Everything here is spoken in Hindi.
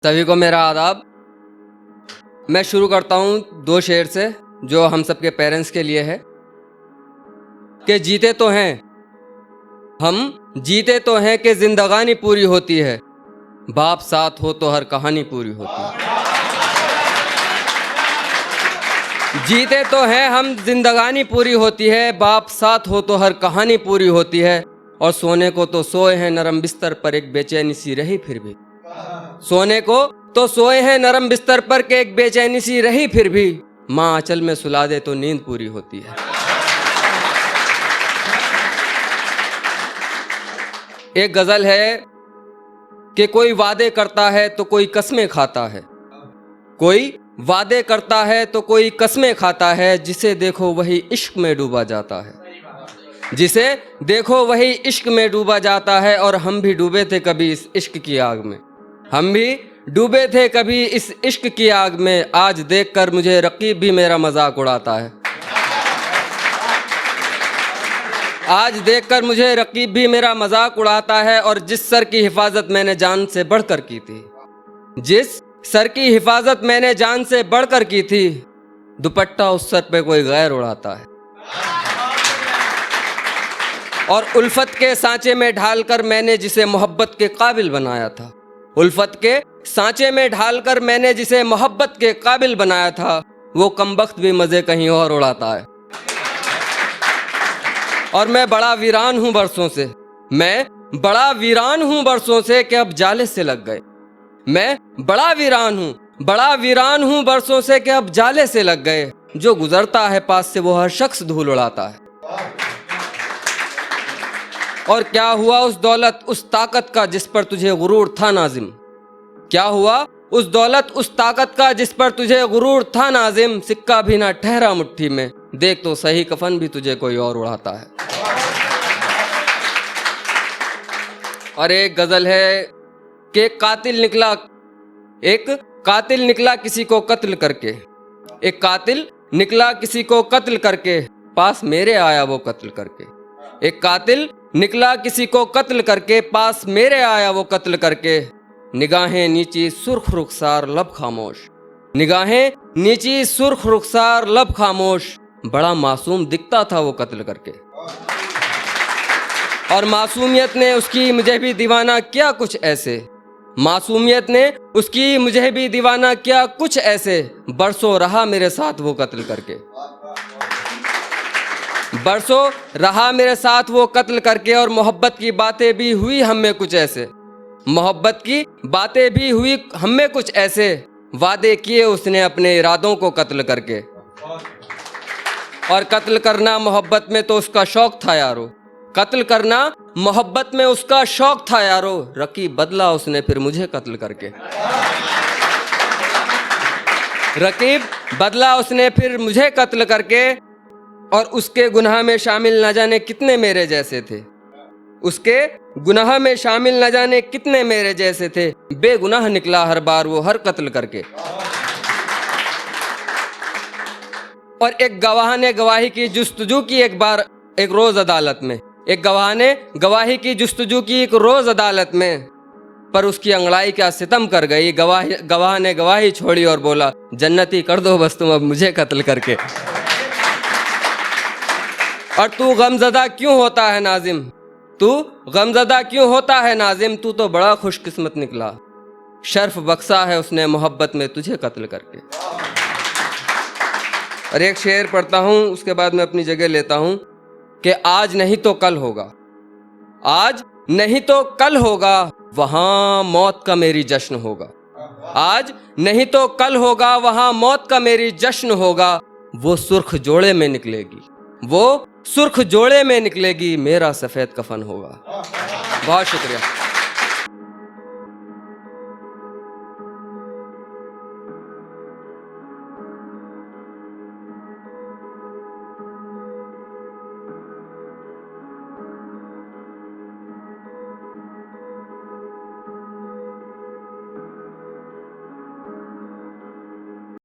सभी को मेरा आदाब। मैं शुरू करता हूँ दो शेर से जो हम सबके पेरेंट्स के लिए है कि जीते तो हैं हम, जीते तो हैं कि जिंदगानी पूरी होती है, बाप साथ हो तो हर कहानी पूरी होती है। जीते तो हैं हम, जिंदगानी पूरी होती है, बाप साथ हो तो हर कहानी पूरी होती है। और सोने को तो सोए हैं नरम बिस्तर पर, एक बेचैनी सी रही फिर भी। सोने को तो सोए हैं नरम बिस्तर पर के एक बेचैनी सी रही फिर भी, माँ आंचल में सुला दे तो नींद पूरी होती है। एक गजल है कि कोई वादे करता है तो कोई कसमें खाता है, कोई वादे करता है तो कोई कसमें खाता है, जिसे देखो वही इश्क में डूबा जाता है, जिसे देखो वही इश्क में डूबा जाता है। और हम भी डूबे थे कभी इस इश्क की आग में, हम भी डूबे थे कभी इस इश्क की आग में। आज देखकर मुझे रकीब भी मेरा मजाक उड़ाता है, आज देखकर मुझे रकीब भी मेरा मजाक उड़ाता है। और जिस सर की हिफाजत मैंने जान से बढ़कर की थी, जिस सर की हिफाजत मैंने जान से बढ़कर की थी, दुपट्टा उस सर पे कोई गैर उड़ाता है। और उल्फत के सांचे में ढालकर मैंने जिसे मोहब्बत के काबिल बनाया था, उल्फत के सांचे में ढालकर मैंने जिसे मोहब्बत के काबिल बनाया था, वो कमबख्त भी मजे कहीं और उड़ाता है। और मैं बड़ा वीरान हूं बरसों से, मैं बड़ा वीरान हूं बरसों से कि अब जाले से लग गए। मैं बड़ा वीरान हूं बरसों से कि अब जाले से लग गए। जो गुजरता है पास से वो हर शख्स धूल उड़ाता है। और क्या हुआ उस दौलत उस ताकत का जिस पर तुझे गुरूर था नाजिम, क्या हुआ उस दौलत उस ताकत का जिस पर तुझे गुरूर था नाजिम। सिक्का भी ना ठहरा मुट्ठी में, देख तो सही कफन भी तुझे कोई और उड़ाता है। और एक गजल है कि एक कातिल निकला किसी को कत्ल करके, एक कातिल निकला किसी को कत्ल करके, पास मेरे आया वो कत्ल करके। एक कातिल निकला किसी को कत्ल करके, पास मेरे आया वो कत्ल करके। निगाहें नीची सुर्ख रुखसार लब खामोश, निगाहें नीची सुर्ख रुखसार लब खामोश। बड़ा मासूम दिखता था वो कत्ल करके, और मासूमियत ने उसकी मुझे भी दीवाना किया कुछ ऐसे, मासूमियत ने उसकी मुझे भी दीवाना किया कुछ ऐसे। बरसों रहा मेरे साथ वो कत्ल करके, बरसों रहा मेरे साथ वो कत्ल करके। और मोहब्बत की बातें भी हुई हम में कुछ ऐसे, मोहब्बत की बातें भी हुई हम में कुछ ऐसे। वादे किए उसने अपने इरादों को कत्ल करके, और कत्ल करना मोहब्बत में तो उसका शौक था यारो, कत्ल करना मोहब्बत में उसका शौक था यारो। रकीब बदला उसने फिर मुझे कत्ल करके, रकीब बदला उसने फिर मुझे कत्ल करके। और उसके गुनाह में शामिल न जाने कितने मेरे जैसे थे, उसके गुनाह में शामिल न जाने कितने मेरे जैसे थे। बेगुनाह निकला हर बार वो हर कत्ल करके। और एक गवाह ने गवाही की जुस्तजू की एक बार एक रोज अदालत में, एक गवाह ने गवाही की जुस्तजू की एक रोज अदालत में, पर उसकी अंगड़ाई क्या सितम कर गई। गवाह ने गवाही छोड़ी और बोला, जन्नती कर दो बस तुम अब मुझे कत्ल करके। और तू गमज़दा क्यों होता है नाजिम, तू गमज़दा क्यों होता है नाजिम, तू तो बड़ा खुशकिस्मत निकला, शर्फ बख्शा है उसने मोहब्बत में तुझे कत्ल करके। और एक शेर पढ़ता हूँ, उसके बाद मैं अपनी जगह लेता हूँ कि आज नहीं तो कल होगा, आज नहीं तो कल होगा, वहाँ मौत का मेरी जश्न होगा। आज नहीं तो कल होगा, वहाँ मौत का मेरी जश्न होगा। वो सुर्ख जोड़े में निकलेगी, वो सुर्ख जोड़े में निकलेगी, मेरा सफ़ेद कफन होगा। बहुत शुक्रिया।